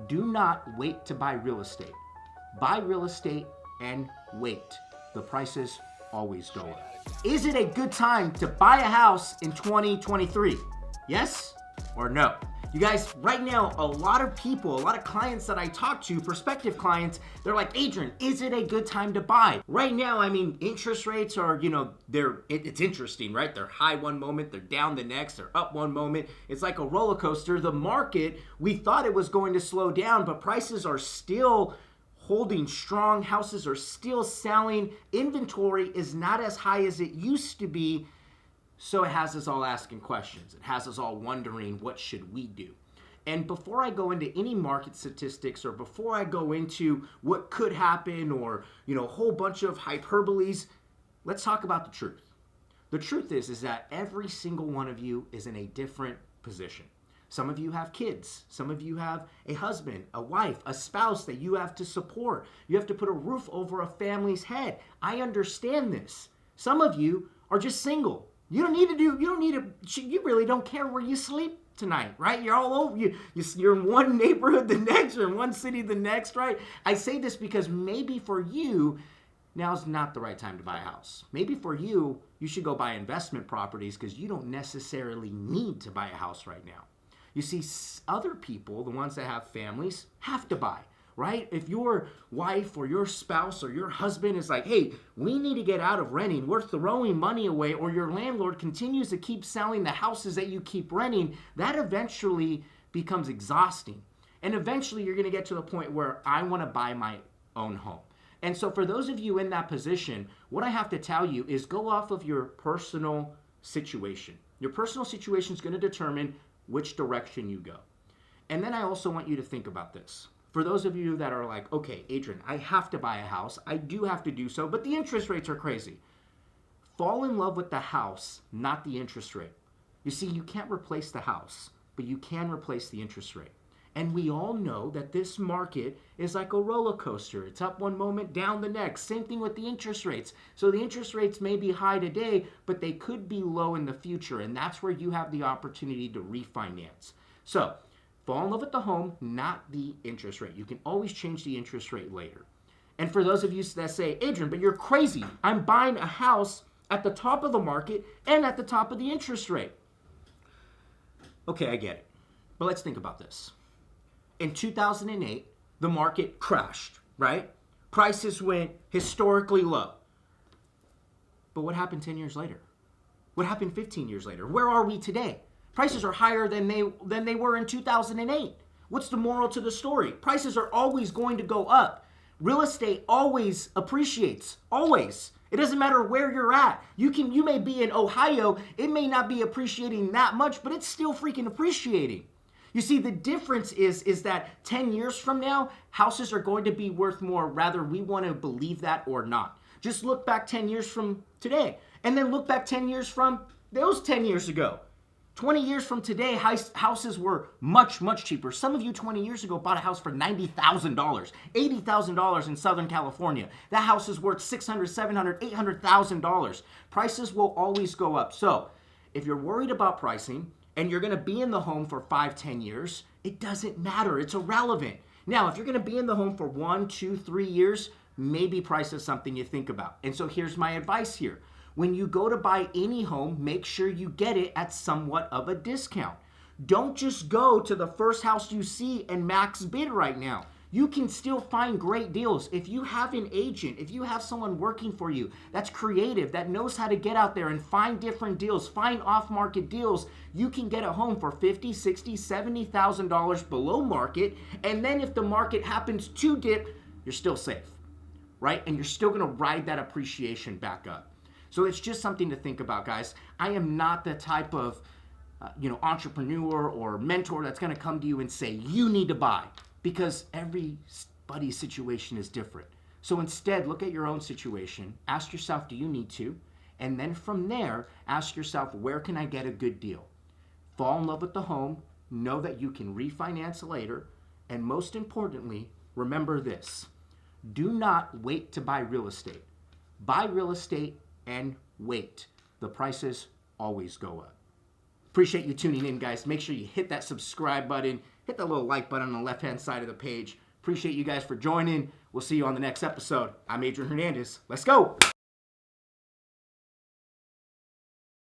Do not wait to buy real estate. Buy real estate and wait. The prices always go up. Is it a good time to buy a house in 2023? Yes or no? You guys, right now, a lot of people, a lot of clients that I talk to, prospective clients, they're like, Adrian, is it a good time to buy? Right now, I mean, interest rates are, it's interesting, right? They're high one moment, they're down the next, they're up one moment. It's like a roller coaster. The market, we thought it was going to slow down, but prices are still holding strong. Houses are still selling. Inventory is not as high as it used to be. So it has us all asking questions. It has us all wondering, what should we do? And before I go into any market statistics, or before I go into what could happen, or a whole bunch of hyperboles, let's talk about the truth. The truth is that every single one of you is in a different position. Some of you have kids. Some of you have a husband, a wife, a spouse that you have to support. You have to put a roof over a family's head. I understand this. Some of you are just single. You really don't care where you sleep tonight, right? You're all over, you're in one neighborhood the next, or in one city the next, right? I say this because maybe for you, now's not the right time to buy a house. Maybe for you, you should go buy investment properties because you don't necessarily need to buy a house right now. You see, other people, the ones that have families, have to buy. Right? If your wife or your spouse or your husband is like, hey, we need to get out of renting, we're throwing money away, or your landlord continues to keep selling the houses that you keep renting, that eventually becomes exhausting. And eventually you're going to get to the point where I want to buy my own home. And so for those of you in that position, what I have to tell you is go off of your personal situation. Your personal situation is going to determine which direction you go. And then I also want you to think about this. For those of you that are like, okay, Adrian, I have to buy a house. I do have to do so, but the interest rates are crazy. Fall in love with the house, not the interest rate. You see, you can't replace the house, but you can replace the interest rate. And we all know that this market is like a roller coaster. It's up one moment, down the next. Same thing with the interest rates. So the interest rates may be high today, but they could be low in the future. And that's where you have the opportunity to refinance. So fall in love with the home, not the interest rate. You can always change the interest rate later. And for those of you that say, Adrian, but you're crazy. I'm buying a house at the top of the market and at the top of the interest rate. Okay, I get it. But let's think about this. In 2008, the market crashed, right? Prices went historically low. But what happened 10 years later? What happened 15 years later? Where are we today? Prices are higher than they were in 2008. What's the moral to the story? Prices are always going to go up. Real estate always appreciates, always. It doesn't matter where you're at. You may be in Ohio, it may not be appreciating that much, but it's still freaking appreciating. You see, the difference is that 10 years from now, houses are going to be worth more, whether we want to believe that or not. Just look back 10 years from today, and then look back 10 years from those 10 years ago. 20 years from today, houses were much, much cheaper. Some of you 20 years ago bought a house for $90,000, $80,000 in Southern California. That house is worth $600,000, $700,000, $800,000. Prices will always go up. So if you're worried about pricing and you're going to be in the home for 5-10 years, it doesn't matter. It's irrelevant. Now, if you're going to be in the home for 1, 2, 3 years, maybe price is something you think about. And so here's my advice here. When you go to buy any home, make sure you get it at somewhat of a discount. Don't just go to the first house you see and max bid right now. You can still find great deals. If you have an agent, if you have someone working for you that's creative, that knows how to get out there and find different deals, find off-market deals, you can get a home for $50,000, $60,000, $70,000 below market. And then if the market happens to dip, you're still safe, right? And you're still going to ride that appreciation back up. So it's just something to think about, guys. I am not the type of entrepreneur or mentor that's going to come to you and say, you need to buy, because everybody's situation is different. So instead, look at your own situation. Ask yourself, do you need to? And then from there, ask yourself, where can I get a good deal? Fall in love with the home. Know that you can refinance later. And most importantly, remember this. Do not wait to buy real estate. Buy real estate and wait. The prices always go up. Appreciate you tuning in, guys. Make sure you hit that subscribe button. hit that little like button on the left-hand side of the page. Appreciate you guys for joining. We'll see you on the next episode. I'm Adrian Hernandez. Let's go.